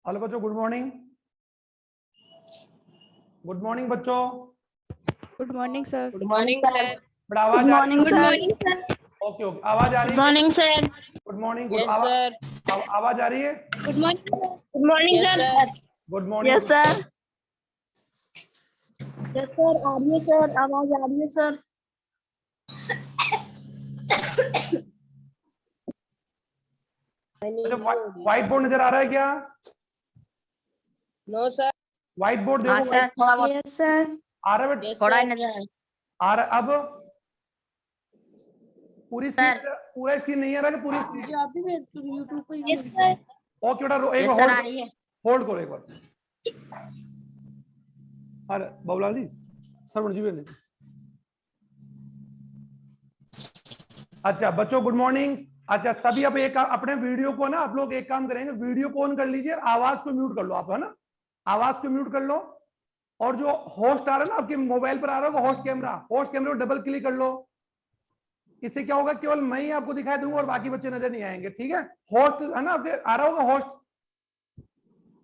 Hello बच्चों, good morning. Good morning बच्चों। Good morning sir. Good morning sir. बड़ा आवाज आ रही है? Good morning sir. Okay okay, आवाज आ रही गुड है? Morning sir. Good morning. Yes sir. आवाज आ रही है? Good morning sir. Good morning sir. Good morning. Yes sir. Yes sir, आ रही है सर, आवाज आ रही है सर। व्हाइट बोर्ड नजर आ रहा है क्या? No sir. व्हाइट बोर्ड हाँ देखो। सर, थोड़ा बहुत यस सर। आ रहा है बेटा? थोड़ा ही नजर आ रहा है। आ रहा है अब? पूरी स्क्रीन? सर। पूरा स्क्रीन नहीं आ रहा है? पूरी स्क्रीन? आप भी YouTube पे यस सर। ओके बेटा, एक यस बार सर, आ होल्ड रही है। होल्ड करो एक बार। अरे बाबूलाल जी, सर जी ने। अच्छा बच्चों, गुड मॉर्निंग। अच्छा सभी अब एक अपने वीडियो को ना, आप लोग एक काम करेंगे, वीडियो को ऑन कर लीजिए, आवाज को म्यूट कर लो आप, है ना? आवाज को म्यूट कर लो। और जो होस्ट आ रहा है ना आपके मोबाइल पर आ रहा होगा, होस्ट कैमरा को डबल क्लिक कर लो। इससे क्या होगा, केवल मैं ही आपको दिखाई दूंगा और बाकी बच्चे नजर नहीं आएंगे, ठीक है? होस्ट है ना आपके, आ रहा होगा होस्ट?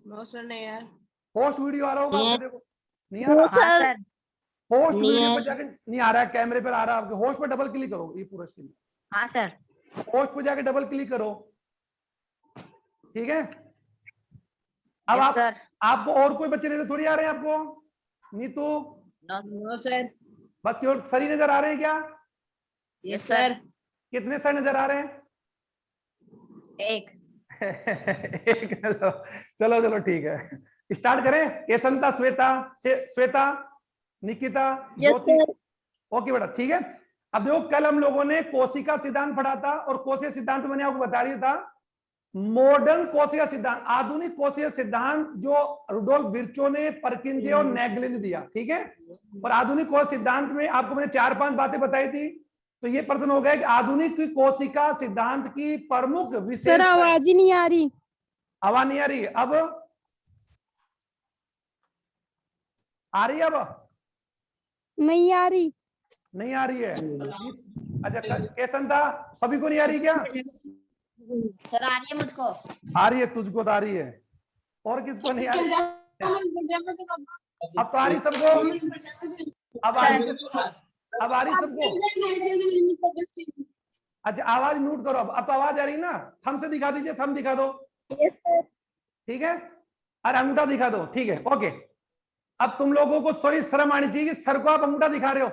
नो सर, नहीं यार। होस्ट वीडियो आ रहा होगा आपके, देखो। नहीं आ नो रहा? हाँ सर। सर। होस्ट नहीं वीडियो है पर जाके नहीं आ रहा है, कैमरे पर आ रहा है आपके। होस्ट पर डबल क्लिक करो, ये पूरा स्क्रीन। हाँ सर। होस्ट पर जाके डबल क्लिक करो, ठीक है? अब यस सर। आपको और कोई बच्चे नजर थोड़ी आ रहे हैं आपको? Neetu, no sir. बस केवल सर ही नजर आ रहे हैं क्या? Yes sir. कितने सर नजर आ रहे हैं? एक। एक चलो चलो चलो, ठीक है, स्टार्ट करें। केसंता, श्वेता, निकिता, यस ज्योति। सर। ओके बेटा, ठीक है। अब देखो, कल हम लोगों ने कोशिका सिद्धांत पढ़ा था, और कोशिका सिद्धांत मैंने आपको बता दिया था। मॉडर्न कोशिका सिद्धांत, आधुनिक कोशिका सिद्धांत जो रुडोल्फ विर्चो ने, परकिंजे और नेगले ने दिया, ठीक है? और आधुनिक कोशिका सिद्धांत में आपको मैंने 4-5 बातें बताई थी। तो ये प्रश्न हो गया कि आधुनिक कोशिका सिद्धांत की प्रमुख सर विशेषता। आवाज ही नहीं आ रही। आवाज नहीं आ रही? अब आ रही है? अब नहीं आ रही। नहीं आ रही है? अच्छा, कैसन था? सभी को नहीं आ रही क्या? सर, आ रही है मुझको। आ रही है, तुझको तो आ रही है, और किसको नहीं आ रही? अब तो आ रही सबको? अब आ रही? अब आ रही सबको? अच्छा, आवाज म्यूट करो। अब तो आवाज आ रही ना? थंब से दिखा दीजिए, थंब दिखा दो। Yes sir. ठीक है, अरे अंगूठा दिखा दो, ठीक है, ओके। अब तुम लोगों को सॉरी शर्म आनी चाहिए कि सर को आप अंगूठा दिखा रहे हो।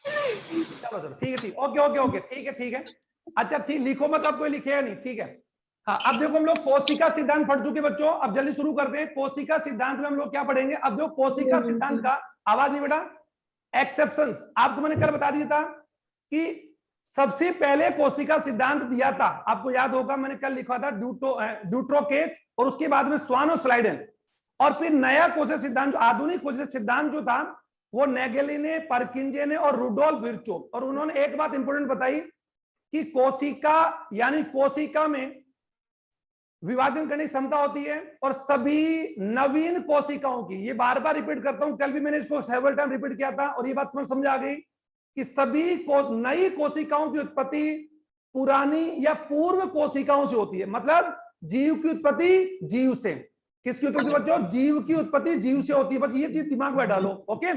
चलो चलो, ठीक है, ठीक, ओके ओके ओके, ठीक है ठीक है। अच्छा ठीक, लिखो मत, अब कोई लिखेगा नहीं, ठीक है? हाँ, अब देखो हम लोग कोशिका सिद्धांत पढ़ चुके बच्चों। अब जल्दी शुरू करते हैं। कोशिका सिद्धांत में हम लोग क्या पढ़ेंगे? अब जो कोशिका सिद्धांत का, आवाज नहीं बेटा, एक्सेप्शंस आपको मैंने कल बता दिया था कि सबसे पहले कोशिका सिद्धांत दिया था, आपको याद होगा, मैंने कल लिखा था ड्यूट्रोकेच, और उसके बाद में स्वान और स्लाइडेन। और फिर नया कोशिका सिद्धांत, जो आधुनिक कोशिका सिद्धांत जो था, वो नेगेली ने, परकिंजे ने और रुडोल्फ विर्चो। और उन्होंने एक बात इंपॉर्टेंट बताई कि कोशिका, यानी कोशिका में विभाजन करने की क्षमता होती है, और सभी नवीन कोशिकाओं की, ये बार बार रिपीट करता हूं, कल भी मैंने इसको सेवरल टाइम रिपीट किया था, और ये बात तुम्हें समझ आ गई कि सभी नई कोशिकाओं की उत्पत्ति पुरानी या पूर्व कोशिकाओं से होती है। मतलब जीव की उत्पत्ति जीव से। किसकी उत्पत्ति बच्चों? जीव की उत्पत्ति जीव से होती है, बस ये चीज दिमाग में डालो, ओके?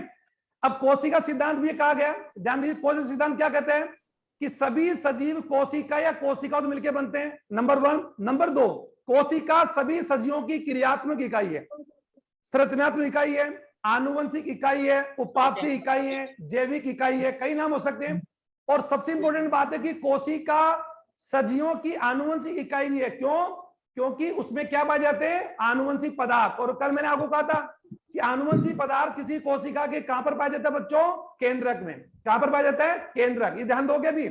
अब कोशिका सिद्धांत भी कहा गया, ध्यान दीजिए, कोशिका सिद्धांत क्या कहते हैं कि सभी सजीव कोशिका या कोशिकाओं मिलकर बनते हैं, नंबर 1। नंबर 2, कोशिका सभी सजीवों की क्रियात्मक इकाई है, संरचनात्मक इकाई है, आनुवंशिक इकाई है, उपापचय इकाई है, जैविक इकाई है, कई नाम हो सकते हैं। और सबसे इंपॉर्टेंट बात है कि कोशिका सजीवों की आनुवंशिक इकाई भी है। क्यों? क्योंकि उसमें क्या पाए जाते हैं? आनुवंशिक पदार्थ। और कल मैंने आपको कहा था कि आनुवंशिक पदार्थ किसी कोशिका के कहां पर पाया जाता है बच्चों? केंद्रक में। कहां पर पाया जाता है? केंद्रक। ये ध्यान दोगे भी।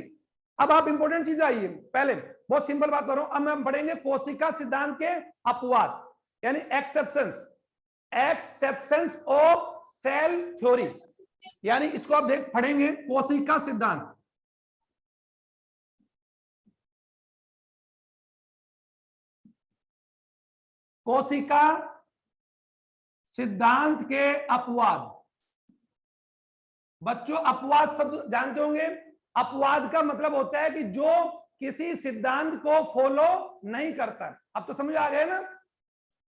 अब आप इंपॉर्टेंट चीज आइए, पहले बहुत सिंपल बात कर रहा हूं, अब हम पढ़ेंगे कोशिका सिद्धांत के अपवाद, यानी exceptions. Exceptions of cell theory, यानी इसको आप देख पढ़ेंगे, कोशिका सिद्धांत। कोशिका सिद्धांत के अपवाद। बच्चों अपवाद शब्द जानते होंगे? अपवाद का मतलब होता है कि जो किसी सिद्धांत को फॉलो नहीं करता। अब तो समझ आ गए ना?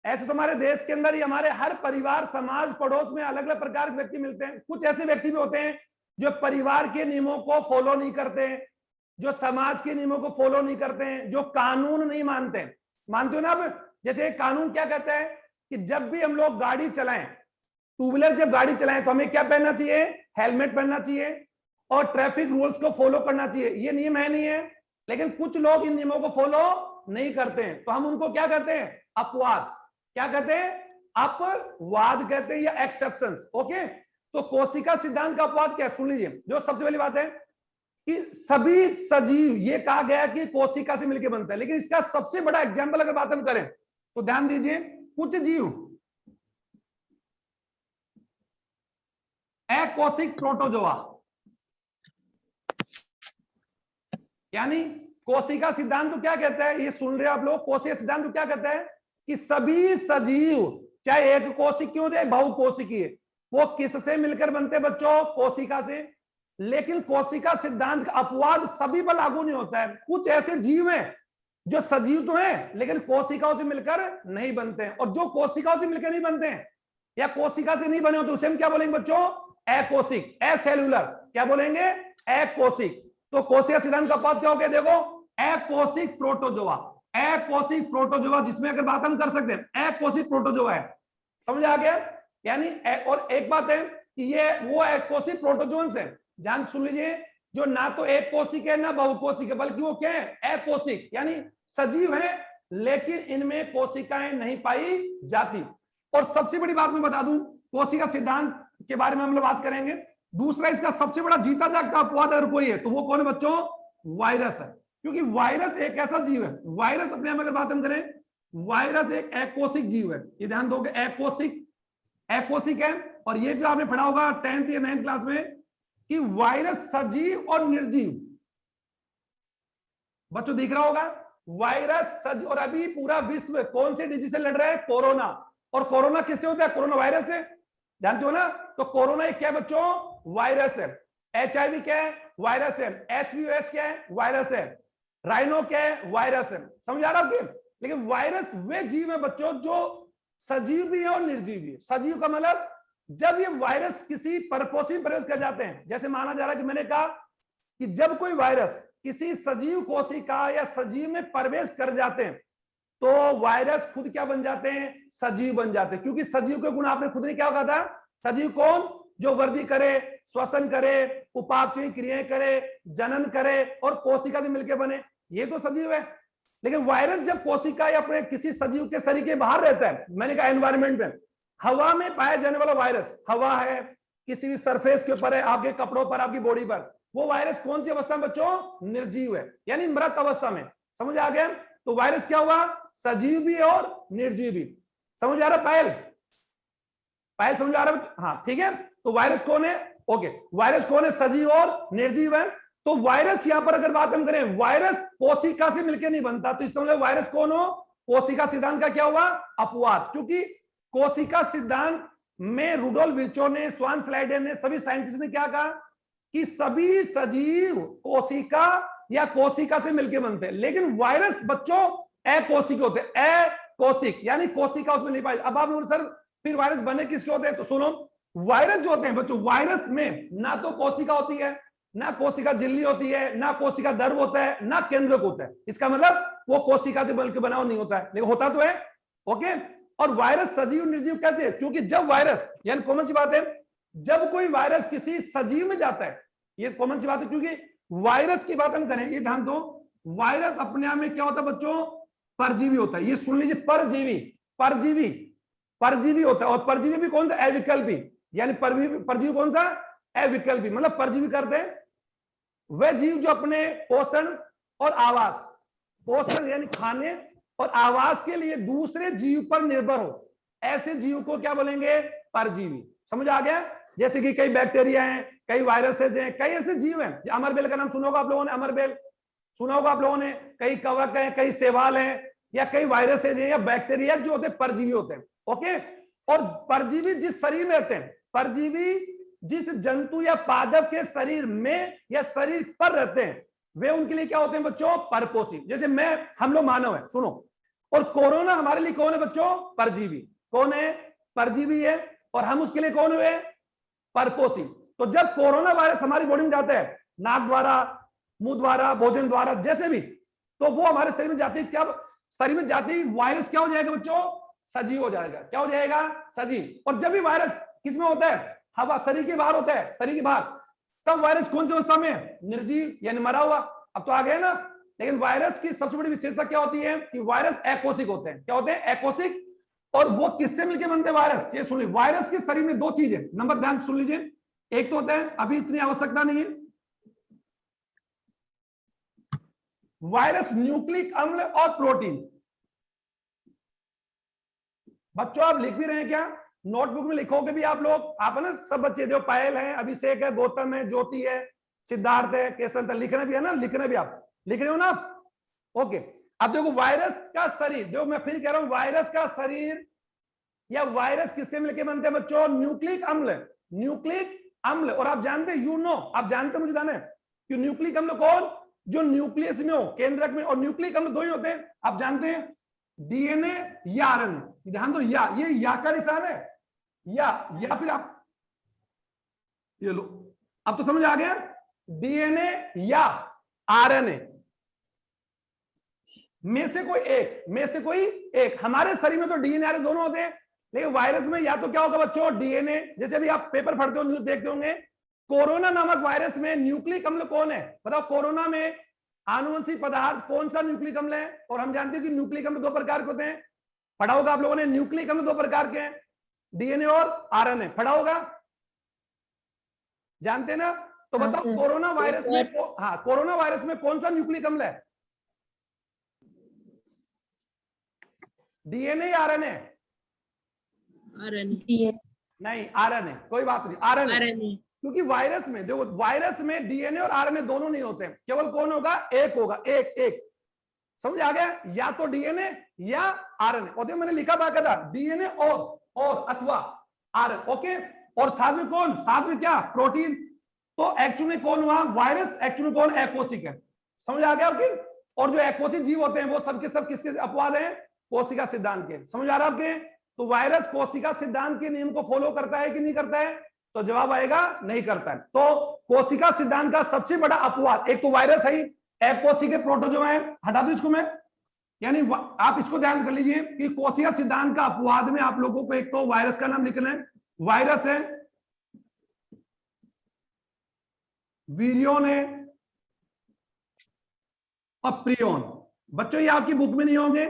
ऐसे तो हमारे देश के अंदर ही हमारे हर परिवार, समाज, पड़ोस में अलग अलग प्रकार के व्यक्ति मिलते हैं। कुछ ऐसे व्यक्ति भी होते हैं जो परिवार के नियमों को फॉलो नहीं करते हैं, जो समाज के नियमों को फॉलो नहीं करते हैं, जो कानून नहीं मानते हैं। मानते हो ना? अब जैसे कानून क्या कहता है कि जब भी हम लोग गाड़ी चलाएं, टू व्हीलर जब गाड़ी चलाएं तो हमें क्या पहनना चाहिए? हेलमेट पहनना चाहिए और ट्रैफिक रूल्स को फॉलो करना चाहिए। ये नियम है नहीं है? लेकिन कुछ लोग इन नियमों को फॉलो नहीं करते हैं, तो हम उनको क्या कहते हैं? अपवाद। क्या कहते हैं? अपवाद कहते हैं या एक्सेप्शंस। ओके, तो कोशिका सिद्धांत का अपवाद क्या है? सुन लीजिए। जो सबसे पहली बात है कि सभी सजीव, ये कहा गया कि कोशिका से मिलकर बनता है, लेकिन इसका सबसे बड़ा एग्जाम्पल अगर बात हम करें तो ध्यान दीजिए, कुछ जीव अकोशिक प्रोटोजोआ, यानी कोशिका सिद्धांत तो क्या कहता है? ये सुन रहे हो आप लोग? कोशिका सिद्धांत तो क्या कहता है कि सभी सजीव, चाहे एक कोशिक क्यों जाए बहुकोशिकीय, वो किससे मिलकर बनते हैं बच्चों? कोशिका से। लेकिन कोशिका सिद्धांत का अपवाद सभी पर लागू नहीं होता है। कुछ ऐसे जीव हैं जो सजीव तो हैं लेकिन कोशिकाओं से मिलकर नहीं बनते हैं, और जो कोशिकाओं से मिलकर नहीं बनते हैं या कोशिका से नहीं बने हो तो उसे हम क्या बोलेंगे बच्चों? अकोशिक, एसेल्युलर। क्या बोलेंगे? अकोशिक। तो कोशिका सिद्धांत का अपवाद क्या हो गया? देखो, अकोशिक प्रोटोजोआ। अकोशिक प्रोटोजोआ, जिसमें अगर बात हम कर सकते हैं, अकोशिक प्रोटोजोआ है। समझ आ गया? यानी और एक बात है कि ये वो अकोशिक प्रोटोजोन्स है, ध्यान सुन लीजिए, जो ना तो एक कोशिक है ना बहुकोशिक है, बल्कि वो क्या है? अकोशिक, यानी सजीव है लेकिन इनमें कोशिकाएं नहीं पाई जाती। और सबसे बड़ी बात मैं बता दूं, कोशिका सिद्धांत के बारे में हम लोग बात करेंगे। दूसरा, इसका सबसे बड़ा जीता जागता अपवाद अगर कोई है तो वो कौन है बच्चों? वायरस है। क्योंकि वायरस एक ऐसा जीव है, वायरस अपने आप अगर बात हम करें, वायरस एक अकोशिक जीव है। ये ध्यान दोगे, अकोशिक है। और ये भी आपने पढ़ा होगा 10th या 9th क्लास में कि वायरस सजीव और निर्जीव, बच्चों दिख रहा होगा, वायरस सजीव। और अभी पूरा विश्व कौन से डिजीज से लड़ रहा है? कोरोना। और कोरोना किससे होता है? कोरोना वायरस से, जानते हो ना? तो कोरोना एक क्या है बच्चों? वायरस है। HIV क्या है? वायरस है। HVOH क्या है? वायरस है। राइनो क्या है? वायरस है। समझ आ रहा है? लेकिन वायरस वे जीव है बच्चों जो सजीव भी है और निर्जीव भी है। सजीव का मतलब जब ये वायरस किसी परपोषी में प्रवेश कर जाते हैं, जैसे माना जा रहा है कि मैंने कहा कि जब कोई वायरस किसी सजीव कोशिका या सजीव में प्रवेश कर जाते हैं तो वायरस खुद क्या बन जाते हैं? सजीव बन जाते हैं। क्योंकि सजीव के गुण आपने खुद ने क्या कहा था? सजीव कौन? जो वृद्धि करे, श्वसन करे, उपापचयी क्रियाएं करे, जनन करे और कोशिका से मिलकर बने, ये तो सजीव है। लेकिन वायरस जब कोशिका या अपने किसी सजीव के शरीर के बाहर रहता है, मैंने कहा एनवायरमेंट में, हवा में पाया जाने वाला वायरस, हवा है, किसी भी सरफेस के ऊपर है, आपके कपड़ों पर, आपकी बॉडी पर, वो वायरस कौन सी अवस्था में बच्चों? निर्जीव है, यानी मृत अवस्था में। समझ आ गया? तो वायरस क्या हुआ? सजीव भी और निर्जीव भी। समझ आ रहा? पायल समझ आ रहा? हाँ ठीक है। तो वायरस कौन है? ओके, वायरस कौन है? सजीव और निर्जीव है। तो वायरस यहां पर अगर बात हम करें, वायरस कोशिका से मिलकर नहीं बनता, तो इसका मतलब वायरस कौन हो? कोशिका सिद्धांत का क्या हुआ? अपवाद। क्योंकि कोशिका सिद्धांत में रुडोल्फ विर्चो ने, स्वान स्लाइडर ने, सभी साइंटिस्ट ने क्या कहा कि सभी सजीव कोशिका या कोशिका से मिलकर बनते हैं, लेकिन वायरस बच्चों अकोशिक होते हैं। अकोशिक यानी कोशिका उसमें नहीं पाई। अब आप लोग सर फिर वायरस बने किसके होते हैं? तो सुनो, वायरस जो होते हैं बच्चों, वायरस में ना तो कोशिका होती है, ना कोशिका झिल्ली होती है, ना कोशिका द्रव होता है, ना केंद्रक होता है। इसका मतलब वो कोशिका से मिलकर बना नहीं होता है, लेकिन होता तो है। ओके, और वायरस सजीव निर्जीव कैसे? क्योंकि जब वायरस, यानी कॉमन सी बात है, जब कोई वायरस किसी सजीव में जाता है, ये कॉमन सी बात है। क्योंकि वायरस की बात हम करें, ये ध्यान दो, वायरस अपने आप में क्या होता है बच्चों? परजीवी होता है। ये सुन लीजिए, परजीवी, परजीवी, परजीवी होता है। और परजीवी भी कौन सा? अविकल्पी। यानी परजीवी कौन सा? अविकल्पी। मतलब परजीवी करते हैं वह जीव जो अपने पोषण और आवास, पोषण यानी खाने और आवास के लिए दूसरे जीव पर निर्भर हो, ऐसे जीव को क्या बोलेंगे? परजीवी। समझ आ गया? जैसे कि कई बैक्टीरिया हैं, कई वायरसेज हैं, कई ऐसे जीव हैं। अमरबेल का नाम सुना होगा आप लोगों ने, अमरबेल सुना होगा आप लोगों ने। कई कवक हैं, कई शैवाल हैं, या कई वायरसेज हैं या बैक्टीरिया जो होते हैं परजीवी होते हैं। ओके, और परजीवी जिस शरीर में रहते हैं, परजीवी जिस जंतु या पादप के शरीर में या शरीर पर रहते हैं, वे उनके लिए क्या होते हैं बच्चों? परपोषी। जैसे हम लोग मानव है, सुनो, और कोरोना हमारे लिए कौन है बच्चों? परजीवी। कौन है? परजीवी है। और हम उसके लिए कौन हुए? परपोषी। तो जब कोरोना वायरस हमारी बॉडी में जाता है, नाक द्वारा, मुंह द्वारा, भोजन द्वारा, जैसे भी, तो वो हमारे शरीर में जाती है। क्या शरीर में जाती है वायरस क्या हो जाएगा बच्चों? सजीव हो जाएगा। क्या हो जाएगा? सजीव। और जब भी वायरस किस में होता है? हवा, शरीर के बाहर होता है, शरीर के बाहर, तब वायरस कौन सी अवस्था में? निर्जीव, यानी मरा हुआ। अब तो आ गया ना। लेकिन वायरस की सबसे बड़ी विशेषता क्या होती है कि वायरस एकोसिक होते हैं। क्या होते हैं? एकोसिक। और वो किससे मिलकर बनते हैं वायरस? ये सुन लीजिए, वायरस के शरीर में दो चीजें, नंबर ध्यान सुन लीजिए। एक तो होता है, अभी इतनी आवश्यकता नहीं है, वायरस न्यूक्लिक अम्ल और प्रोटीन। बच्चों आप लिख भी रहे हैं क्या? नोटबुक में लिखोगे भी आप लोग? आप है ना, सब बच्चे जो पायल है, अभिषेक है, गौतम है, ज्योति है, सिद्धार्थ है, केसंत है, लिखना भी है ना? लिखना भी आप लिख रहे हो ना आप? ओके। अब देखो वायरस का शरीर, जो मैं फिर कह रहा हूं, वायरस का शरीर या वायरस किससे मिलकर बनते हैं बच्चों? न्यूक्लिक अम्ल। न्यूक्लिक अम्ल। और आप जानते हैं, आप जानते हैं, मुझे जाना है कि न्यूक्लिक अम्ल कौन? जो न्यूक्लियस में हो, केंद्रक में। और न्यूक्लिक अम्ल दो ही होते हैं, आप जानते हैं, डीएनए या आरएनए। ध्यान दो, या, ये या का निशान है, या फिर आप ये लो। अब तो समझ आ गया, डीएनए या आरएनए में से कोई एक, में से कोई एक। हमारे शरीर में तो डीएनए आरएनए दोनों होते हैं, लेकिन वायरस में या तो क्या होगा बच्चों? डीएनए। जैसे अभी आप पेपर पढ़ते हो, न्यूज देखते होंगे, कोरोना नामक वायरस में न्यूक्लिक अम्ल कौन है? बताओ, कोरोना में आनुवंशिक पदार्थ कौन सा न्यूक्लिक अम्ल है? और हम जानते हैं कि न्यूक्लिक अम्ल दो प्रकार के होते हैं। पढ़ा होगा आप लोगों ने, न्यूक्लिक अम्ल दो प्रकार के हैं, डीएनए और आरएनए। पढ़ा होगा, जानते हैं ना? तो बताओ कोरोना वायरस में हाँ, कोरोना वायरस में कौन सा न्यूक्लिक अम्ल है? डीएनए या आरएनए? नहीं, आरएनए। कोई बात नहीं, आरएनए। क्योंकि वायरस में देखो, वायरस में डीएनए और आरएनए दोनों नहीं होते हैं, केवल कौन होगा? एक होगा, एक एक। समझ आ गया? या तो डीएनए या आरएनए। और देखो मैंने लिखा था डीएनए और अथवा आरएनए। ओके। और साथ में कौन? साथ में क्या? प्रोटीन। तो एक्चुअली कौन हुआ? वायरस एक्चुअली कौन? एकोसिक है। समझ आ गया आपकी? और जो एकोसिक जीव होते हैं वो सबके सब किसके अपवाद हैं? कोशिका सिद्धांत के। समझ आ रहा है आपके? तो वायरस कोशिका सिद्धांत के नियम को फॉलो करता है कि नहीं करता है? तो जवाब आएगा नहीं करता है। तो कोशिका सिद्धांत का सबसे बड़ा अपवाद, एक तो वायरस है, एकोसिक प्रोटोजोआ है, हटा दो इसको मैं, यानी आप इसको ध्यान कर लीजिए कि कोशिका सिद्धांत का अपवाद में आप लोगों को एक तो वायरस का नाम लिखना है। वायरस है, वीरियन है और प्रियन। बच्चों ये आपकी बुक में नहीं होंगे,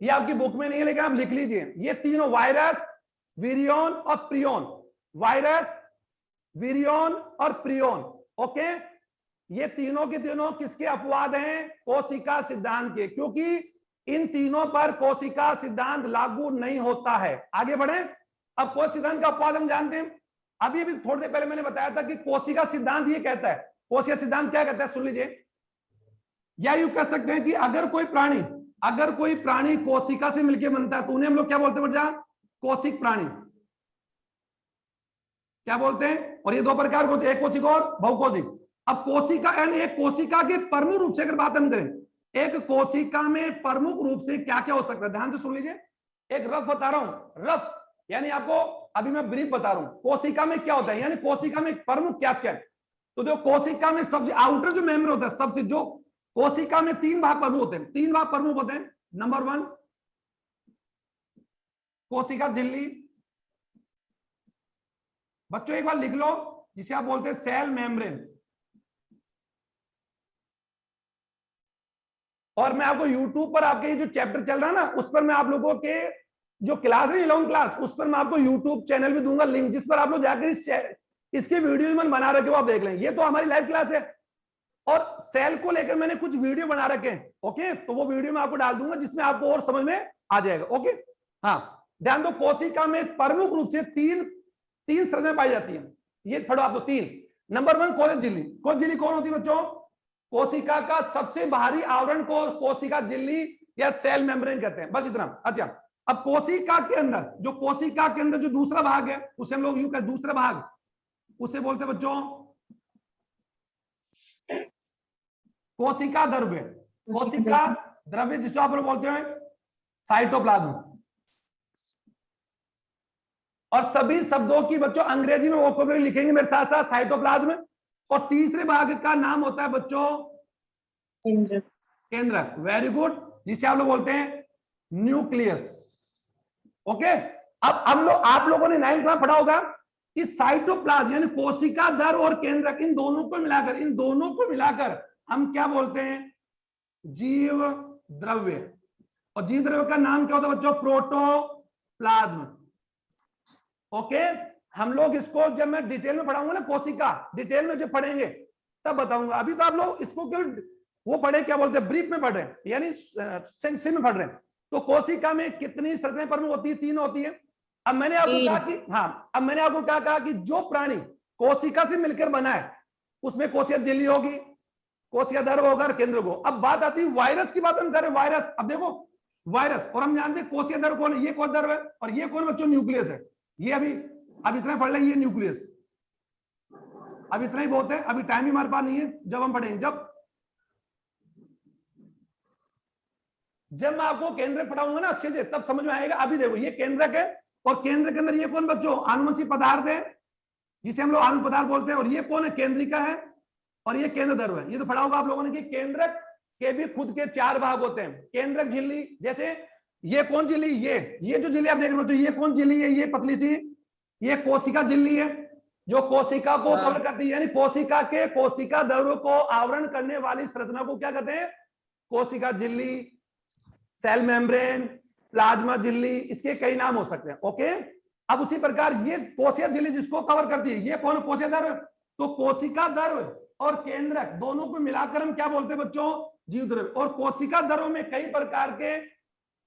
ये आपकी बुक में नहीं है, लेकिन आप लिख लीजिए ये तीनों, वायरस, वीरियन और प्रियन। वायरस, वीरियन और प्रियन। ओके। ये तीनों के तीनों किसके अपवाद हैं? कोशिका सिद्धांत के। क्योंकि इन तीनों पर कोशिका सिद्धांत लागू नहीं होता है। आगे बढ़े। अब कोशिका सिद्धांत का अपवाद हम जानते हैं। अभी भी थोड़ी देर पहले मैंने बताया था कि कोशिका सिद्धांत ये कहता है, कोशिका सिद्धांत क्या कहता है, सुन लीजिए। या यूं कह सकते हैं कि अगर कोई प्राणी कोशिका से मिलकर बनता है तो उन्हें हम लोग क्या बोलते हैं बच्चा? कोशिक प्राणी। क्या बोलते हैं? और ये दो प्रकार के, एक कोशिक और बहुकोशिक। अब कोशिका यानी एक कोशिका के प्रमुख रूप से अगर बात हम करें, एक कोशिका में प्रमुख रूप से क्या क्या हो सकता है, ध्यान से सुन लीजिए। एक रफ बता रहा हूं, रफ यानी आपको अभी मैं ब्रीफ बता रहा हूं कोशिका में क्या होता है, यानी कोशिका में प्रमुख क्या क्या है। तो जो कोशिका में सबसे आउटर जो मेंबर होता है, सबसे जो कोशिका में तीन भाग प्रमुख होते हैं, तीन भाग प्रमुख होते हैं। नंबर 1 कोशिका झिल्ली। बच्चों एक बार लिख लो, जिसे आप बोलते हैं सेल मेम्ब्रेन। और मैं आपको YouTube पर आपके जो चैप्टर चल रहा है ना, उस पर मैं आप लोगों के जो क्लास है 11 क्लास, उस पर मैं आपको YouTube चैनल भी दूंगा लिंक, जिस पर आप लोग जाकर इसके वीडियो मैंने बना रखे हो, आप देख लें। ये तो हमारी लाइव क्लास है, और सेल को लेकर मैंने कुछ वीडियो बना रखे हैं। ओके, तो वो वीडियो मैं आपको डाल दूंगा, जिसमें आपको और समझ में आ जाएगा। ओके, हाँ ध्यान दो, कोशिका में प्रमुख रूप से तीन संरचनाएं पाई जाती है। ये पढ़ो आप तो 3। नंबर 1 कोशिका झिल्ली। कोशिका झिल्ली कौन होती है बच्चों? कोशिका का सबसे बाहरी आवरण को कोशिका झिल्ली या सेल मेम्ब्रेन कहते हैं, बस इतना। अच्छा, अब कोशिका के अंदर जो दूसरा भाग है, उसे हम लोग यूं कहते, दूसरा भाग उसे बोलते हैं बच्चों कोशिका द्रव्य। कोशिका द्रव्य जिसे आप लोग बोलते हैं साइटोप्लाज्म। और सभी शब्दों की बच्चों अंग्रेजी में वोकैबुलरी लिखेंगे मेरे साथ साथ, साइटोप्लाज्म। और तीसरे भाग का नाम होता है बच्चों केंद्रक। केंद्रक, वेरी गुड, जिसे आप लोग बोलते हैं न्यूक्लियस। ओके, अब हम लोग, आप लोगों ने 9th में पढ़ा होगा कि साइटोप्लाज्म यानी कोशिका दर और केंद्रक, इन दोनों को मिलाकर हम क्या बोलते हैं? जीव द्रव्य। और जीव द्रव्य का नाम क्या होता है बच्चों? प्रोटोप्लाज्म। ओके, हम लोग इसको जब मैं डिटेल में पढ़ाऊंगा ना, कोशिका डिटेल में जब पढ़ेंगे तब बताऊंगा। अभी तो आप लोग इसको केवल वो पढ़े, क्या बोलते हैं, ब्रीफ में पढ़ रहे हैं, यानी सेंक्शन में पढ़ रहे हैं। तो कोशिका में कितनी संरचनाएं प्रमुख होती है? 3 होती है। अब मैंने आपको कहा कि अब मैंने आपको क्या कहा कि जो प्राणी कोशिका से मिलकर बना है उसमें कोशिका झिल्ली होगी, कोशिका दर होगा और केंद्र को। अब बात आती है वायरस की, बात हम कर रहे हैं वायरस। अब देखो वायरस, और हम जानते हैं कोशिका दर कौन है, ये कौन दर है, और ये कौन बच्चों? न्यूक्लियस है। ये अभी इतना पढ़ लें, ये न्यूक्लियस। अब इतना ही बहुत है, अभी टाइम ही हमारे पास नहीं है। जब हम पढ़ेंगे, जब मैं आपको केंद्र पढ़ाऊंगा ना अच्छे से, तब समझ में आएगा। अभी देखो ये केंद्रक है, और केंद्र के अंदर ये कौन बच्चों? आनुवंशिक पदार्थ है, जिसे हम लोग आनु पदार्थ बोलते हैं। और ये कौन है? केंद्रिका है। और ये केंद्र द्रव्य है। ये तो पढ़ा होगा आप लोगों ने कि केंद्रक के भी खुद के 4 भाग होते हैं। केंद्रक झिल्ली, जैसे ये कौन झिल्ली? ये जो झिल्ली आप देख रहे हो, ये कौन झिल्ली है? ये पतली सी, ये कोशिका झिल्ली है, जो कोशिका को कवर करती है, यानी कोशिका के कोशिका द्रव्य को आवरण करने वाली संरचना को क्या कहते हैं? कोशिका झिल्ली, सेल मेम्ब्रेन, प्लाज्मा झिल्ली, इसके कई नाम हो सकते हैं। ओके, अब उसी प्रकार ये कोशिका झिल्ली जिसको कवर करती है, ये कौन? कोशिका द्रव्य। तो कोशिका द्रव्य और केंद्रक दोनों को मिलाकर हम क्या बोलते हैं बच्चों? जीव द्रव्य। और कोशिका द्रव्य में कई प्रकार के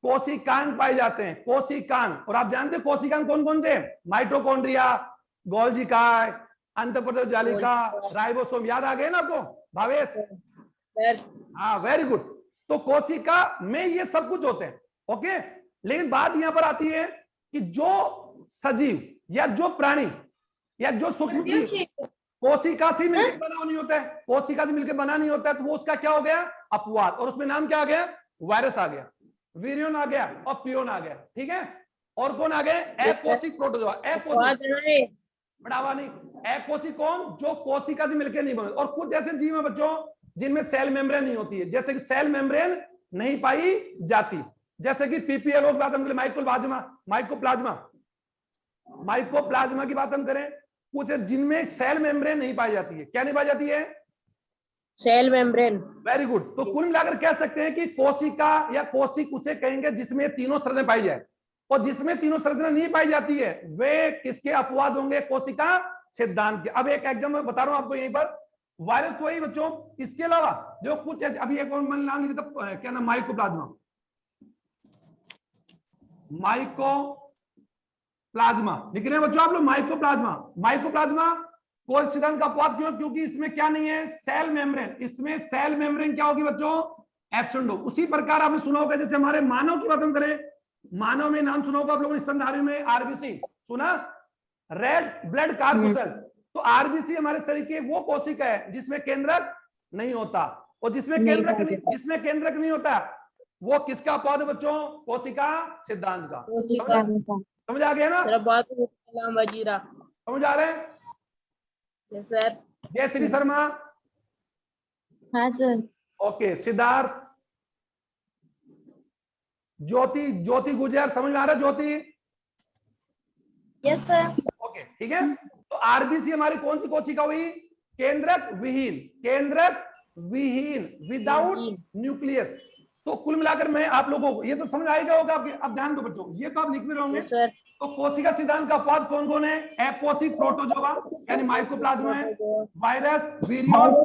कोशिकांग पाए जाते हैं, कोशिकांग। और आप जानते हैं कोशिकांग कौन कौन से? माइटोकॉन्ड्रिया, गोल्जी काय, अंतःपृष्ठ जालिका, राइबोसोम। याद आ गए ना आपको भावेश? हाँ, वेरी गुड। तो कोशिका में ये सब कुछ होते हैं। ओके, लेकिन बात यहां पर आती है कि जो सजीव या जो प्राणी या जो सूक्ष्म जीव कोशिका से मिलकर बना नहीं होता है, कोशिका से मिलकर बना नहीं होता है, तो वो उसका क्या हो गया? अपवाद। और उसमें नाम क्या आ गया? वायरस आ गया, वीरियन आ गया और पियोन आ गया। ठीक है, और कौन आ गए? अकोशिक प्रोटोजोआ। अकोशिक बढ़ावा नहीं, अकोशिक कौन? जो कोशिका से मिलकर नहीं बने। और कुछ ऐसे जीव है बच्चों जिनमें सेल मेम्ब्रेन नहीं होती है, जैसे कि सेल मेम्ब्रेन नहीं पाई जाती, जैसे कि पीपीएलओ की बात हम करें, माइकोप्लाज्मा की बात हम करें, कुछ जिनमें सेल मेम्ब्रेन नहीं पाई जाती है। क्या नहीं पाई जाती है? Cell membrane. Very good. तो कुल मिलाकर कह सकते हैं कि कोशिका या कोशिक उसे कहेंगे जिसमें तीनों संरचनाएं पाई जाए, और जिसमें तीनों संरचनाएं नहीं पाई जाती है वे किसके अपवाद होंगे? कोशिका सिद्धांत के। अब एक एग्जाम्पल बता रहा हूं आपको यहीं पर, वायरस तो वही बच्चों, इसके अलावा जो कुछ अभी एक और मैंने नाम लिखा था, क्या नाम? माइकोप्लाज्मा। लिख रहे हैं बच्चों आप लोग? माइकोप्लाज्मा कोशिका सिद्धांत का अपवाद क्यों? क्योंकि इसमें क्या नहीं है? Cell membrane. इसमें सेल मेम्ब्रेन क्या होगी बच्चों? एब्सेंट हो। उसी प्रकार आपने सुना होगा, जैसे हमारे मानव की बात हम करें, मानव में नाम सुना होगा आप लोगों ने, स्तनधारी में आरबीसी सुना, रेड ब्लड कार्पोसेल्स। तो आरबीसी हमारे शरीर की वो कोशिका है जिसमें केंद्रक नहीं होता, और जिसमें केंद्रक नहीं होता वो किसका अपवाद है बच्चों? कोशिका सिद्धांत का। समझ आ गया ना? समझ आ रहे हैं? Yes sir. जय श्री शर्मा। हाँ सर। ओके, सिद्धार्थ, ज्योति गुजर, समझ में आ रहा है? ज्योति? Yes sir. ओके, ठीक है। तो आरबीसी हमारी कौन सी कोशिका हुई? केंद्रक विहीन, विदाउट न्यूक्लियस। तो कुल मिलाकर मैं आप लोगों को, ये तो समझ आएगा होगा आपके। अब ध्यान दो बच्चों, ये तो आप लिख भी रहोगे। Yes sir. तो कोशिका सिद्धांत का अपवाद कौन कौन है? अकोशिक प्रोटोजोआ यानी माइकोप्लाज्मा है, वायरस, वीरियन,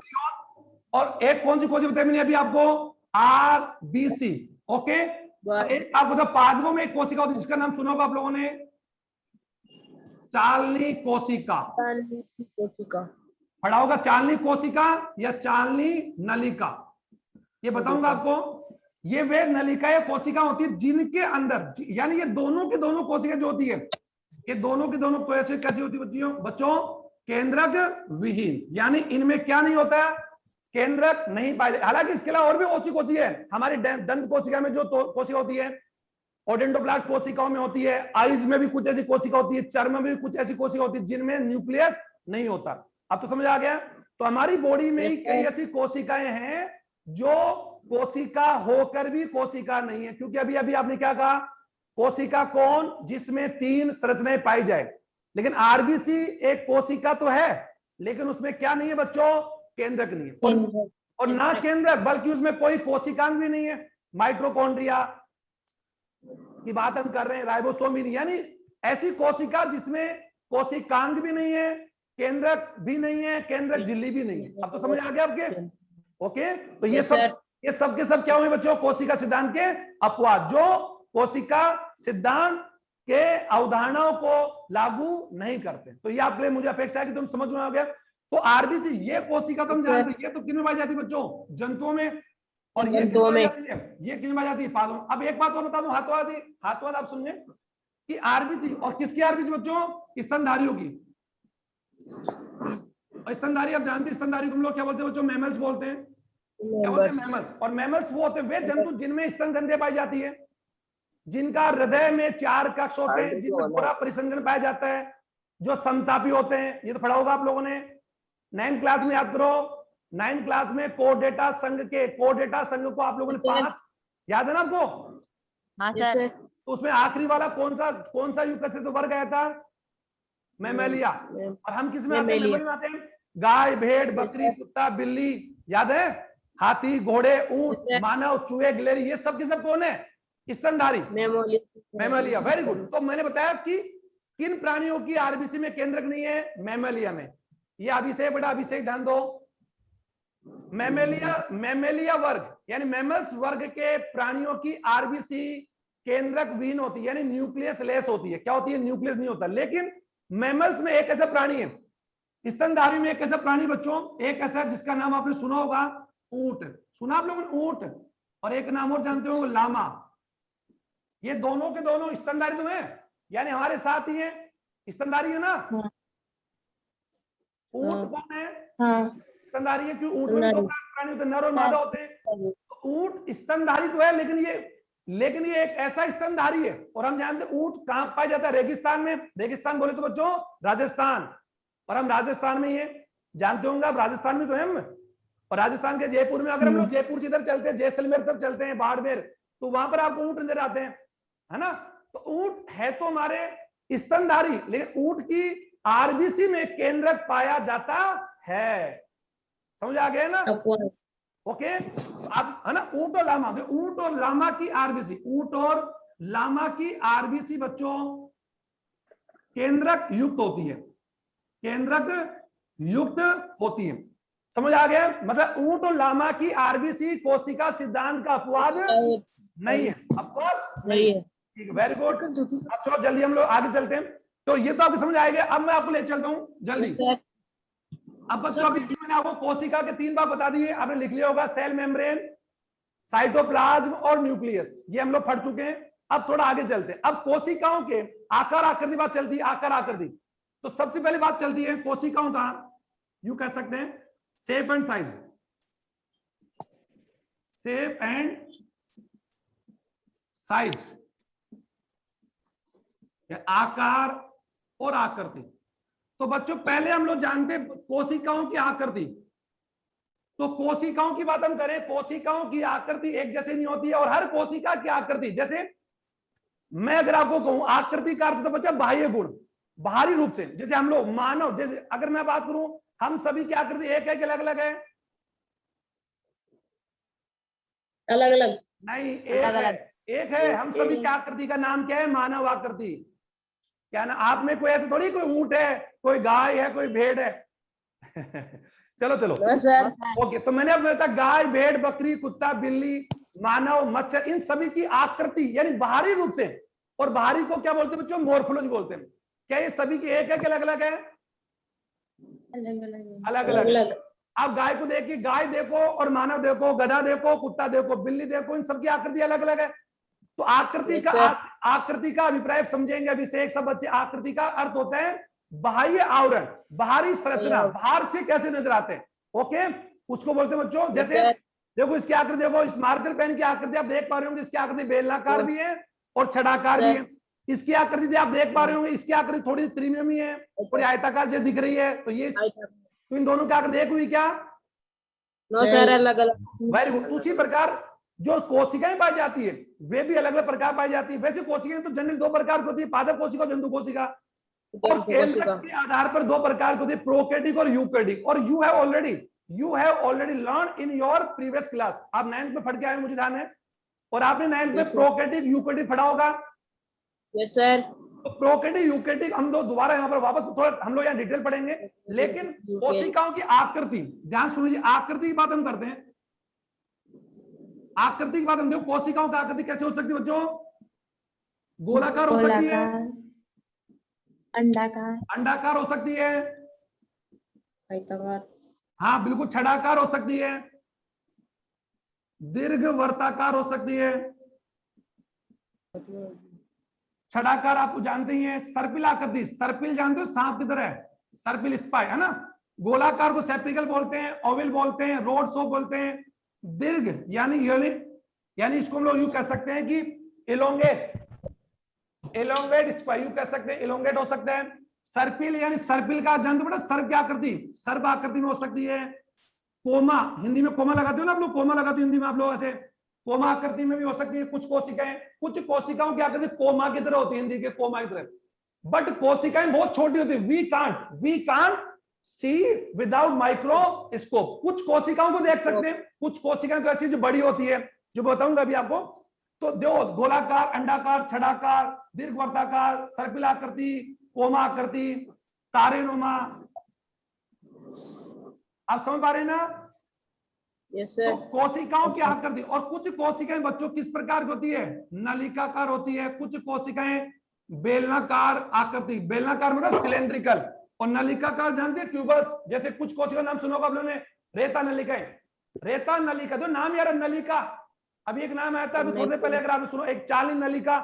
और एक कौन सी कोशिका बताई मैंने अभी आपको? आरबीसी। ओके, एक आपको तो पादपों में एक कोशिका होती है जिसका नाम सुना होगा आप लोगों ने, चालनी कोशिका। पढ़ा होगा चालनी कोशिका या चालनी नलिका। ये बताऊंगा आपको। ये वे नलिका या कोशिका होती है जिनके अंदर, यानी ये दोनों की दोनों कोशिका जो होती है, ये दोनों की दोनों कोशिका कैसी होती है बच्चों? केंद्रक विहीन, यानी इनमें क्या नहीं होता है? केंद्रक नहीं पाए। हालांकि इसके अलावा और भी कोशिका है हमारी दंत कोशिका में, जो कोशिका होती है ओडेंटोब्लास्ट कोशिकाओं में होती है, आईज में भी कुछ ऐसी कोशिका होती है, चर्म में भी कुछ ऐसी कोशिका होती है जिनमें न्यूक्लियस नहीं होता। अब तो समझ आ गया। तो हमारी बॉडी में ही कई ऐसी कोशिकाएं हैं जो कोशिका होकर भी कोशिका नहीं है, क्योंकि अभी अभी आपने क्या कहा, कोशिका कौन, जिसमें 3 संरचनाएं पाई जाए। लेकिन आरबीसी एक कोशिका तो है, लेकिन उसमें क्या नहीं है बच्चों, केंद्रक नहीं है, और ना केंद्रक बल्कि उसमें कोई कोशिकांग भी नहीं है। माइटोकॉन्ड्रिया की बात हम कर रहे हैं, राइबोसोम भी नहीं, यानी ऐसी कोशिका जिसमें कोशिकांग भी नहीं है, केंद्रक भी नहीं है, केंद्रक झिल्ली भी नहीं है। अब तो समझ आ गया आपके। ओके, तो ये सब के सब क्या हुए बच्चों, कोशिका सिद्धांत के अपवाद, जो कोशिका सिद्धांत के अवधारणाओं को लागू नहीं करते। तो ये आपके लिए मुझे अपेक्षा है कि तुम समझ में आ गया। तो आरबीसी ये कोशिका तुम जानते हो, ये तो किन में पाई जाती है बच्चों, जंतुओं में, और ये किन में जाती है, ये किन में जाती है, पादों। अब एक बात और बता दूं, हाथों आप सुनिए कि आरबीसी और किसकी आरबीसी बच्चों, स्तनधारियों की। और स्तनधारी आप जानते हैं, स्तनधारी को हम लोग क्या बोलते हैं बच्चों, मैमल्स बोलते हैं। क्या बोलते हैं, मैमल्स। और मैमल्स वो होते हैं वे जंतु जिनमें स्तन ग्रंथि पाई जाती है, जिनका हृदय में 4 कक्ष होते हैं, जिनमें पूरा परिसंघन पाया जाता है, जो समतापी होते हैं। ये तो पढ़ा होगा आप लोगों ने 9th क्लास में, याद करो 9th क्लास में कोडेटा संघ को आप लोगों ने 5 याद है ना आपको। हाँ सर। तो उसमें आखिरी वाला कौन सा युग से तो वर्ग आया था, मैमेलिया। और हम किस में आते हैं, मैमेलिया में आते हैं। गाय, भेड़, बकरी, कुत्ता, बिल्ली, याद है, हाथी, घोड़े, ऊंट, मानव, चूहे, गिलहरी, ये सब के सब कौन है, स्तनधारी, मैमेलिया। Very good. तो मैंने बताया कि किन प्राणियों की आरबीसी में केंद्रक नहीं है, मैमेलिया में। ये अभिषेक, बेटा अभिषेक ध्यान दो, मैमेलिया वर्ग यानी मैमल्स वर्ग के प्राणियों की आरबीसी केंद्रक विहीन होती है, यानी न्यूक्लियस लेस होती है। क्या होती है, न्यूक्लियस नहीं होता। लेकिन मैमल्स में एक ऐसा प्राणी है, स्तनधारी में एक ऐसा प्राणी बच्चों, एक ऐसा जिसका नाम आपने सुना होगा, ऊंट। सुना आप लोगों ने, ऊंट। और एक नाम और जानते हो, लामा। ये दोनों के दोनों स्तनधारी तो है, यानी हमारे साथ ही है, स्तनधारी है ना। ऊंट कौन है, स्तनधारी है। क्यों, ऊंट में 2 प्राणी होते हैं, नर और मादा होते हैं। ऊंट स्तनधारी तो है, लेकिन ये एक ऐसा स्तनधारी है। और हम जानते हैं ऊंट कहां पाया जाता है, रेगिस्तान में। रेगिस्तान बोले तो बच्चों राजस्थान, और हम राजस्थान में ही है, जानते होंगे आप, राजस्थान में तो है हम। और राजस्थान के जयपुर में, अगर हम लोग जयपुर से इधर चलते हैं, जैसलमेर तरफ चलते हैं, बाड़मेर, तो वहां पर आपको ऊंट नजर आते हैं, है ना। तो ऊंट है तो हमारे स्तनधारी, लेकिन ऊंट की आरबीसी में केंद्रक पाया जाता है। समझ आ गया ना। ओके, अब है ना, ऊंट और लामा, ऊंट और लामा की आरबीसी, ऊंट और लामा की आरबीसी बच्चों केंद्रक युक्त होती है, केंद्रक युक्त होती है। समझ आ गया। मतलब ऊंट और लामा की आरबीसी कोशिका सिद्धांत का अपवाद नहीं है, अपवाद नहीं है। ठीक है, वेरी गुड। अब चलो जल्दी हम लोग आगे चलते हैं। तो ये तो आपको समझ आएगा। अब मैं आपको ले चलता हूं जल्दी। अब बच्चों अभी मैंने आपको कोशिका के 3 भाग बता दिए, आपने लिख लिया होगा, सेल मेम्ब्रेन, साइटोप्लाज्म और न्यूक्लियस, ये हम लोग पढ़ चुके हैं। अब थोड़ा आगे चलते हैं। अब कोशिकाओं के आकार आकृति बात चलती है, आकार आकृति। तो सबसे पहले बात चलती है कोशिकाओं का, यूं कह सकते हैं, shape and size, shape and size, आकार और आकृति। तो बच्चों पहले हम लोग जानते हैं कोशिकाओं की आकृति। तो कोशिकाओं की बात हम करें, कोशिकाओं की आकृति एक जैसी नहीं होती है, और हर कोशिका की आकृति, जैसे मैं अगर आपको कहूं आकृति का अर्थ तो बच्चा बाह्य गुण, बाहरी रूप से। जैसे हम लोग मानव, जैसे अगर मैं बात करूं, हम सभी की आकृति एक है कि अलग अलग है, अलग अलग नहीं, एक है। हम सभी की आकृति का नाम क्या है, मानव आकृति। क्या ना, आप में कोई ऐसे थोड़ी, कोई ऊंट है, कोई गाय है, कोई भेड़ है। चलो ओके। तो मैंने अब बताया गाय, भेड़, बकरी, कुत्ता, बिल्ली, मानव, मच्छर, इन सभी की आकृति यानी बाहरी रूप से, और बाहरी को क्या बोलते हैं बच्चों, मॉर्फोलॉजी बोलते हैं। क्या ये सभी की एक है कि अलग अलग है, अलग अलग। आप गाय को देखिए, गाय देखो और मानव देखो, गधा देखो, कुत्ता देखो, बिल्ली देखो, इन सबकी आकृति अलग अलग है। तो आकृति का अभिप्राय समझेंगे अभिषेक सब बच्चे। आकृति का अर्थ होता है बाह्य आवरण, बाहरी संरचना, बाहर से कैसे नजर आते हैं। ओके, उसको बोलते हैं बच्चों। जैसे देखो इसकी आकृति, देखो इस मार्कर पेन की आकृति आप देख पा रहे होंगे, इसकी आकृति बेलनाकार भी है और छठाकार भी है। इसकी आकृति थी, आप देख पा रहे होंगे, इसकी आकृति थोड़ी त्रिकोणीय है और आयताकार जो दिख रही है, तो ये तो इन दोनों की आकृति एक हुई क्या? नो सर, अलग अलग। Very good. उसी प्रकार जो कोशिकाएं पाई जाती है वे भी अलग अलग प्रकार पाई जाती है। वैसे कोशिकाएं तो जनरल दो प्रकार की होती है, पादप कोशिका और जंतु कोशिका, और केंद्रक के आधार पर दो प्रकार की होती है, प्रोकैरियोटिक और यूकैरियोटिक। और you have already learn in your previous class. आप 9th में पढ़ के आए, मुझे ध्यान है, और आपने 9th में प्रोकैरियोटिक यूकैरियोटिक पढ़ा होगा। Yes sir. तो प्रोकैरियोटिक यूकैरियोटिक हम लोग दोबारा यहाँ पर वापस थोड़ा हम लोग यहाँ डिटेल पढ़ेंगे, लेकिन कोशिकाओं की आकृति, ध्यान सुनिए, आकृति की बात हम करते हैं। आकृति की बात हम देखो, कोशिकाओं की आकृति कैसे हो सकती है बच्चों? गोलाकार हो सकती है, अंडाकार हो सकती है, हाँ बिल्कुल, छठाकार हो सकती है, दीर्घवृत्ताकार हो सकती है। छठाकार आपको जानते ही हैं, सर्पिल आकृति, सर्पिल जानते हो, सांप की तरह, सर्पिल स्पाई है ना। गोलाकार को सेप्टिकल बोलते हैं, ओवल बोलते हैं, रोड शो बोलते हैं। दीर्घ यानी इसको हम लोग यूं कह सकते हैं कि एलोंगेट स्पाई, यूं कह सकते हैं, एलोंगेट हो सकता है। सर्पिल यानी सर्पिल का जानते हो बेटा, सर्प की आकृति, सर्प आकृति में हो सकती है। कोमा, हिंदी में कोमा लगाते हो ना आप लोग, कोमा लगाते हो हिंदी में आप लोग, ऐसे कोमा आकृति में भी हो सकती है। कुछ कोशिकाओं की आकृति कोमा की तरह होती है, हिंदी के कोमा की तरह, बट कोशिकाएं बहुत छोटी होती है। We can't see without microscope. कुछ कोशिकाओं को देख सकते हैं, कुछ कोशिकाएं तो ऐसी जो बड़ी होती है, जो बताऊंगा अभी आपको। तो दो, गोलाकार, अंडाकार, छठाकार, दीर्घवृत्ताकार, सर्पिल आकृति, कोमा आकृति, तारेनुमा। आप समझ पा रहे हैं ना? Yes sir. तो कोशिकाओं की आकृति, और कुछ कोशिकाएं बच्चों किस प्रकार की होती है? नलिकाकार होती है। कुछ कोशिकाएं बेलनाकार आकृति, बेलनाकार मतलब सिलेंड्रिकल, और नलिकाकार जानते हैं, ट्यूबर्स। जैसे कुछ कोशिका नाम सुना होगा आप लोगों ने, रेता नलिकाएं, रेता नलिका, जो नाम यार नलिका, अभी एक नाम आया था अभी थोड़ी देर पहले, अगर आपने सुनो, एक चाली नलिका।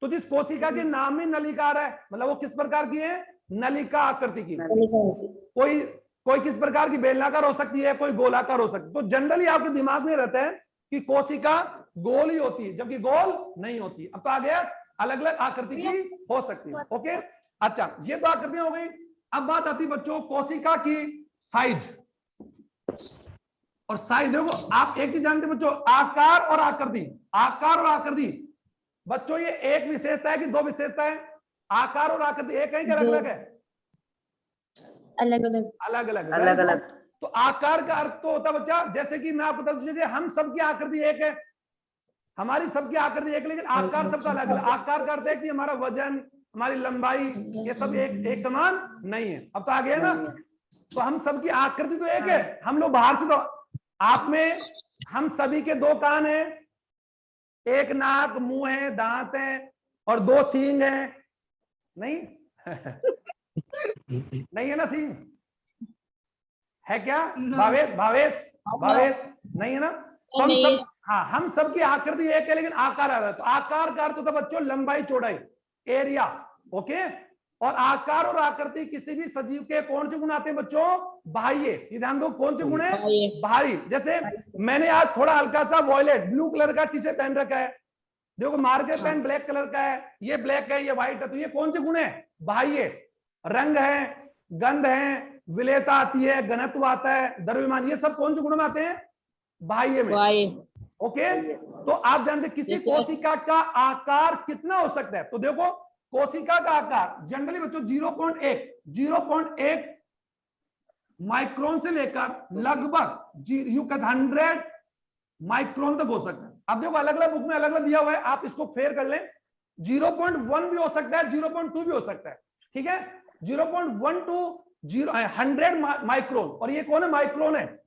तो जिस कोशिका के नाम में नलिका आ रहा है, मतलब वो किस प्रकार की है? नलिका आकृति की। कोई किस प्रकार की? बेलनाकार हो सकती है, कोई गोलाकार हो सकती है। तो जनरली आपके दिमाग में रहता है कि कोशिका गोल ही होती है, जबकि गोल नहीं होती। अब तो आ गया, अलग अलग आकृति की हो सकती है। ओके, अच्छा, ये तो आकृतियां हो गई। अब बात आती है बच्चों कोशिका की साइज। और साइज देखो, आप एक चीज जानते हैं बच्चों, आकार और आकृति। आकार और आकृति बच्चों, ये एक विशेषता है कि दो विशेषता है? आकार और आकृति एक है कि अलग अलग है? अलग अलग। अलग अलग, अलग अलग। तो आकार का अर्थ तो होता है बच्चा, जैसे कि मैं आपको बता दूं, जैसे हम सबकी आकृति एक है, हमारी सबकी आकृति एक, लेकिन आकार सबका अलग अलग। आकार का अर्थ है कि हमारा वजन, हमारी लंबाई, ये सब एक समान नहीं है। अब तो आ गया ना? तो हम सबकी आकृति तो एक है। हम लोग बाहर से, तो आप में हम सभी के दो कान हैं, एक नाक, मुंह है, दांत है, और दो सींग हैं, नहीं? नहीं है ना सींग? है क्या भावेश नहीं है ना? तो हम सब, हाँ, हम सबकी आकृति एक है, लेकिन आकार आ रहा है। तो आकार का अर्थ होता है बच्चों लंबाई, चौड़ाई, एरिया। ओके, और आकार और आकृति किसी भी सजीव के कौन से गुण आते हैं बच्चों? बाह्य। ये ध्यान दो, कौन से गुण है? बाह्य। जैसे मैंने आज थोड़ा हल्का सा वॉयलेट ब्लू कलर का टी शर्ट पहन रखा है, देखो मार्कर पेन ब्लैक कलर का है, ये ब्लैक है, ये व्हाइट है, तो ये कौन से गुण है? बाह्य। रंग है, गंध है, विलेयता आती है, घनत्व आता है, द्रव्यमान, ये सब कौन से गुण में आते हैं? बाह्य में। ओके, तो आप जानते हैं किसी कोशिका का आकार कितना हो सकता है? तो देखो, कोशिका का आकार जनरली बच्चों 0.1 माइक्रोन से लेकर लगभग 100 माइक्रोन तक हो सकता है। अब देखो, अलग अलग बुक में अलग अलग दिया हुआ है, आप इसको फेयर कर लें। 0.1 भी हो सकता है, 0.2 भी हो सकता है, ठीक है? 0.1 to 100 माइक्रोन। और ये कौन है? माइक्रोन है,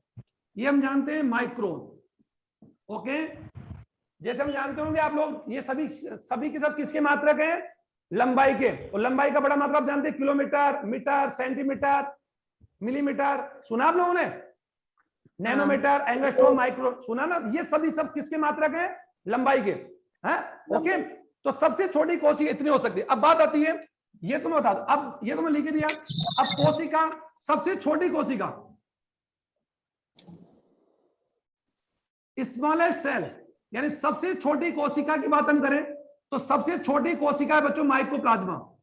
ये हम जानते हैं माइक्रोन। ओके, जैसे हम जानते होंगे आप लोग, ये सभी के सब किसके मात्रक हैं? लंबाई के। और लंबाई का बड़ा मात्रा आप जानते हैं, किलोमीटर, मीटर, सेंटीमीटर, मिलीमीटर, सुना आप लोगों ने? नैनोमीटर, एंगस्ट्रॉम, माइक्रो, सुना ना? ये सभी सब किसके मात्रक हैं? लंबाई के, हैं? ओके, तो सबसे छोटी कोशिका इतनी हो सकती है। अब बात आती है, ये तो मैं बता दूं, अब ये तो मैं लिख दिया। अब कोशिका, सबसे छोटी कोशिका, स्मॉलेस्ट सेल, यानी सबसे छोटी कोशिका की बात हम करें तो सबसे छोटी कोशिका है बच्चों माइकोप्लाज्मा।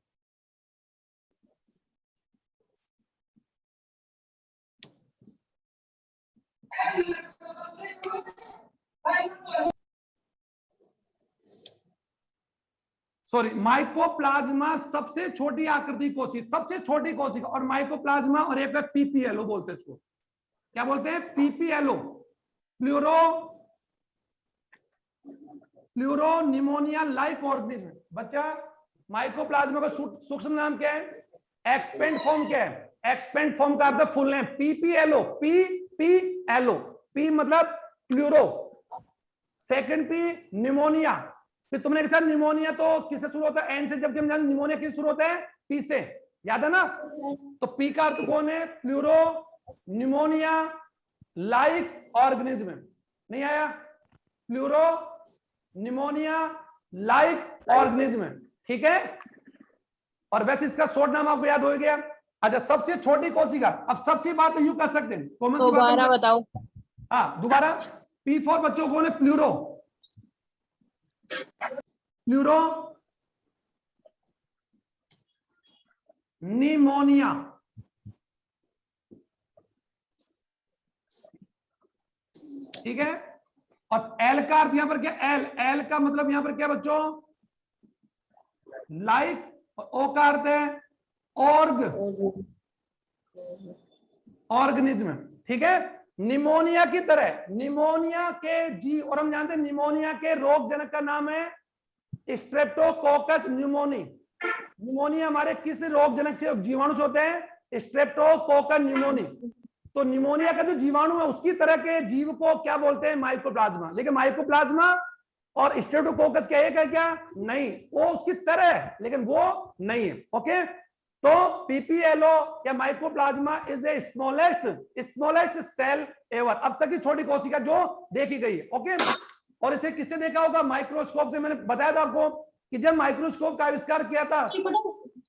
सॉरी, माइकोप्लाज्मा सबसे छोटी आकृति कोशिका, सबसे छोटी कोशिका। और माइकोप्लाज्मा और एक पीपीएलओ बोलते हैं इसको, क्या बोलते हैं? PPLO, pleuro pneumonia like organism. बच्चा माइकोप्लाज्मा का सूक्ष्म नाम क्या है? एक्सपेंड फॉर्म क्या है? एक्सपेंड फॉर्म का अर्थ full name PPLO. PPLO, P मतलब प्लूरो, सेकंड पी निमोनिया। फिर तुमने कहा निमोनिया तो किससे शुरू होता है? एन से, जबकि हम जानते निमोनिया किससे शुरू होता है? पी से, याद है ना? तो पी का अर्थ कौन है? Pleuro pneumonia like organism. नहीं आया? प्लूरो निमोनिया लाइक ऑर्गेनिज्म, ठीक है। और वैसे इसका शॉर्ट नाम आपको याद हो गया। अच्छा, सबसे छोटी कोशिका। अब सबसे बात यूं कर सकते हैं, कौन सी बात? दोबारा बताओ। हाँ दोबारा। पी फॉर बच्चों कौन है? प्लूरो, प्लूरो निमोनिया, ठीक है। और एल का अर्थ यहां पर क्या? एल, एल का मतलब यहां पर क्या बच्चों? लाइक। ओ का अर्थ है ऑर्गेनिज्म, ठीक है। निमोनिया की तरह, निमोनिया के जीव, और हम जानते हैं निमोनिया के रोग जनक का नाम है स्ट्रेप्टोकोकस न्यूमोनी। निमोनिया हमारे किस रोग जनक से, जीवाणु से होते हैं? Streptococcus pneumoniae. तो निमोनिया का जो जीवाणु है उसकी तरह के जीव को क्या बोलते हैं? माइकोप्लाज्मा। लेकिन माइकोप्लाज्मा और स्ट्रेप्टोकोकस क्या एक है क्या? नहीं, वो उसकी तरह है लेकिन वो नहीं है। ओके, तो पीपीएलओ या mycoplasma is a smallest cell ever, अब तक की छोटी कोशिका जो देखी गई है। ओके, और इसे किससे देखा होगा? माइक्रोस्कोप से। मैंने बताया था आपको कि जब माइक्रोस्कोप का आविष्कार किया था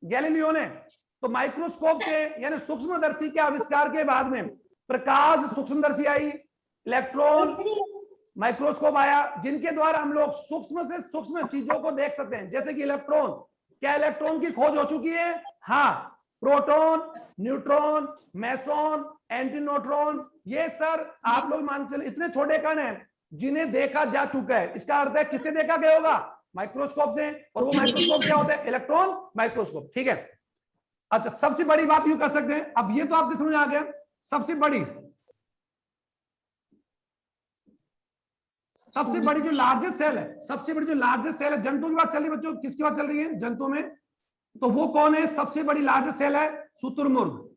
गैलीलियो ने, तो माइक्रोस्कोप के यानी सूक्ष्मदर्शी के आविष्कार के बाद में प्रकाश सूक्ष्मदर्शी आई, इलेक्ट्रॉन माइक्रोस्कोप आया, जिनके द्वारा हम लोग सूक्ष्म से सूक्ष्म चीजों को देख सकते हैं। जैसे कि इलेक्ट्रॉन, क्या इलेक्ट्रॉन की खोज हो चुकी है? हाँ, प्रोटॉन, न्यूट्रॉन, मेसॉन, एंटीन्यूट्रॉन, ये सर आप लोग मान चले इतने छोटे कण हैं जिन्हें देखा जा चुका है। इसका अर्थ है किससे देखा गया होगा? माइक्रोस्कोप से। और वो माइक्रोस्कोप क्या होता है? इलेक्ट्रॉन माइक्रोस्कोप, ठीक है। अच्छा, सबसे बड़ी बात यूं कर सकते हैं, अब ये तो आपके समझ आ गया। सबसे बड़ी जो लार्जेस्ट सेल है, सबसे बड़ी जो लार्जेस्ट सेल है, जंतु की बात चल रही है बच्चों, किसकी बात चल रही है? जंतु में। तो वो कौन है? सबसे बड़ी लार्जेस्ट सेल है शुतुरमुर्ग।